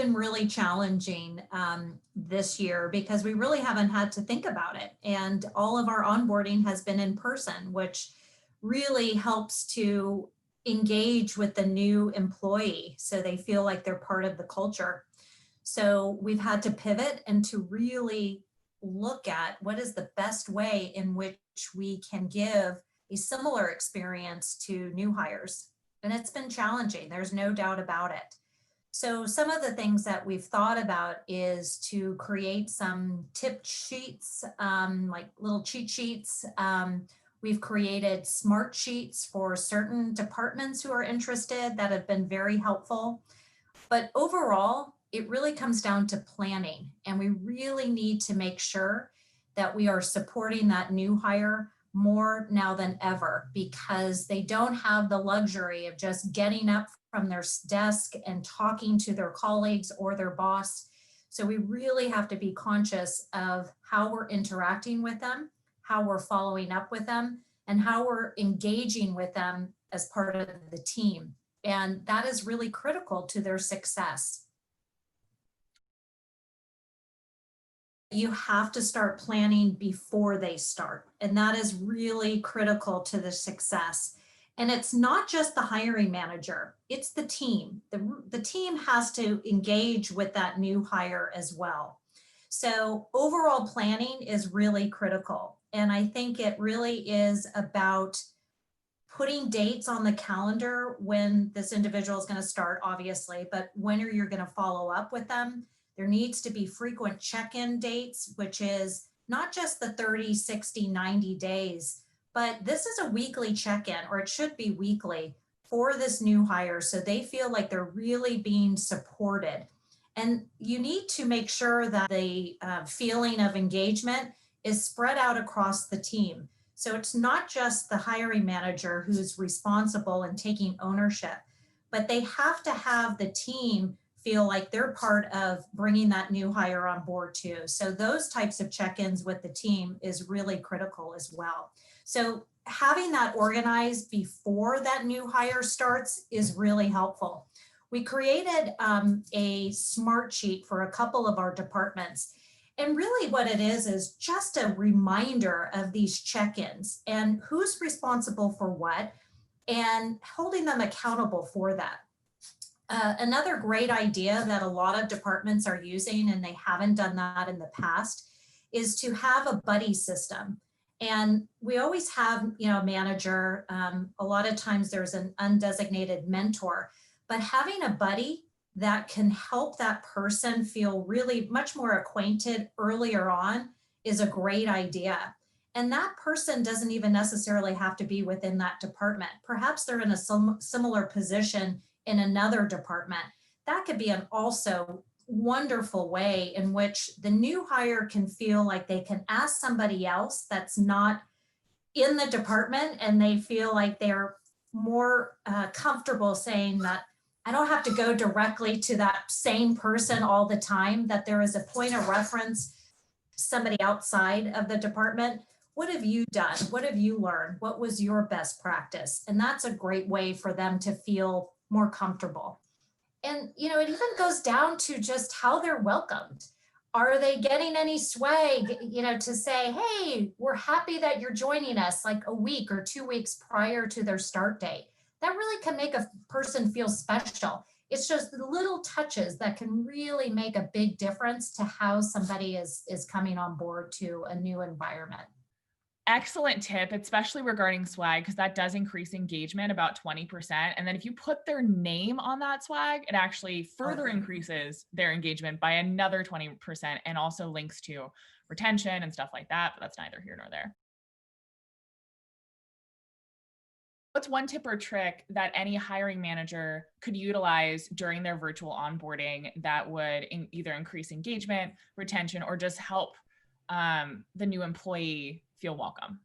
been really challenging this year because we really haven't had to think about it. And all of our onboarding has been in person, which really helps to engage with the new employee so they feel like they're part of the culture. So we've had to pivot and to really look at what is the best way in which we can give a similar experience to new hires. And it's been challenging, there's no doubt about it. So some of the things that we've thought about is to create some tip sheets, like little cheat sheets. We've created smart sheets for certain departments who are interested that have been very helpful. But overall, it really comes down to planning, and we really need to make sure that we are supporting that new hire more now than ever, because they don't have the luxury of just getting up from their desk and talking to their colleagues or their boss. So we really have to be conscious of how we're interacting with them, how we're following up with them, and how we're engaging with them as part of the team. And that is really critical to their success. You have to start planning before they start. And that is really critical to the success. And it's not just the hiring manager, it's the team. The team has to engage with that new hire as well. So overall planning is really critical. And I think it really is about putting dates on the calendar when this individual is going to start, obviously, but when are you going to follow up with them? There needs to be frequent check-in dates, which is not just the 30, 60, 90 days, but this is a weekly check-in, or it should be weekly for this new hire so they feel like they're really being supported. And you need to make sure that the feeling of engagement is spread out across the team. So it's not just the hiring manager who's responsible and taking ownership, but they have to have the team feel like they're part of bringing that new hire on board too. So those types of check-ins with the team is really critical as well. So having that organized before that new hire starts is really helpful. We created a smart sheet for a couple of our departments. And really what it is just a reminder of these check-ins and who's responsible for what and holding them accountable for that. Another great idea that a lot of departments are using, and they haven't done that in the past, is to have a buddy system. And we always have, a manager. A lot of times there's an undesignated mentor, but having a buddy that can help that person feel really much more acquainted earlier on is a great idea. And that person doesn't even necessarily have to be within that department. Perhaps they're in a similar position in another department. That could be an also wonderful way in which the new hire can feel like they can ask somebody else that's not in the department, and they feel like they're more comfortable saying that I don't have to go directly to that same person all the time, that there is a point of reference, somebody outside of the department. What have you done? What have you learned? What was your best practice? And that's a great way for them to feel more comfortable. And, it even goes down to just how they're welcomed. Are they getting any swag, to say, hey, we're happy that you're joining us like a week or 2 weeks prior to their start date? That really can make a person feel special. It's just the little touches that can really make a big difference to how somebody is coming on board to a new environment. Excellent tip, especially regarding swag, because that does increase engagement about 20%. And then if you put their name on that swag, it actually further increases their engagement by another 20% and also links to retention and stuff like that. But that's neither here nor there. What's one tip or trick that any hiring manager could utilize during their virtual onboarding that would either increase engagement, retention, or just help the new employee feel welcome?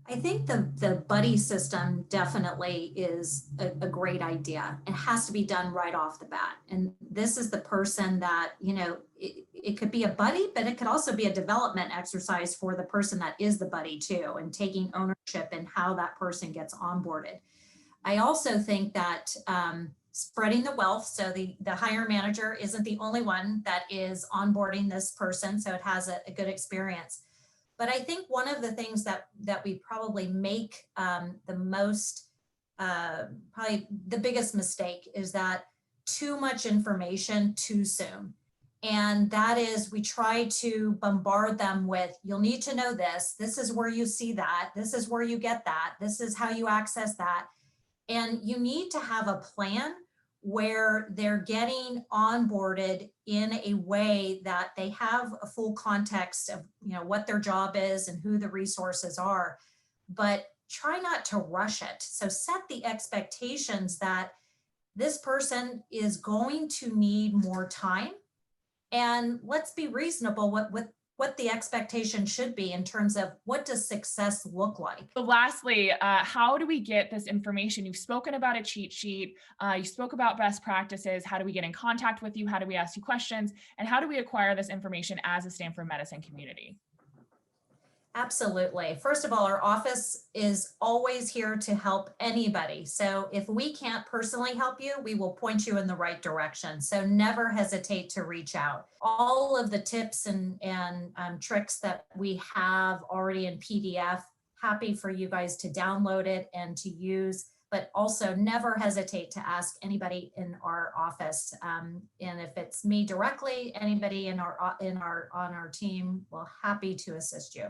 I think the buddy system definitely is a great idea. It has to be done right off the bat. And this is the person that, it could be a buddy, but it could also be a development exercise for the person that is the buddy too, and taking ownership in how that person gets onboarded. I also think that spreading the wealth. So the hiring manager isn't the only one that is onboarding this person, so it has a good experience. But I think one of the things that we probably make the most, probably the biggest mistake is that too much information too soon. And that is, we try to bombard them with, you'll need to know this. This is where you see that. This is where you get that. This is how you access that. And you need to have a plan where they're getting onboarded in a way that they have a full context of, what their job is and who the resources are, but try not to rush it. So set the expectations that this person is going to need more time, and let's be reasonable with what the expectation should be in terms of what does success look like. So lastly, how do we get this information? You've spoken about a cheat sheet. You spoke about best practices. How do we get in contact with you? How do we ask you questions? And how do we acquire this information as a Stanford Medicine community? Absolutely. First of all, our office is always here to help anybody. So if we can't personally help you, we will point you in the right direction. So never hesitate to reach out. All of the tips and tricks that we have already in PDF, happy for you guys to download it and to use. But also never hesitate to ask anybody in our office. And if it's me directly, anybody on our team, we're happy to assist you.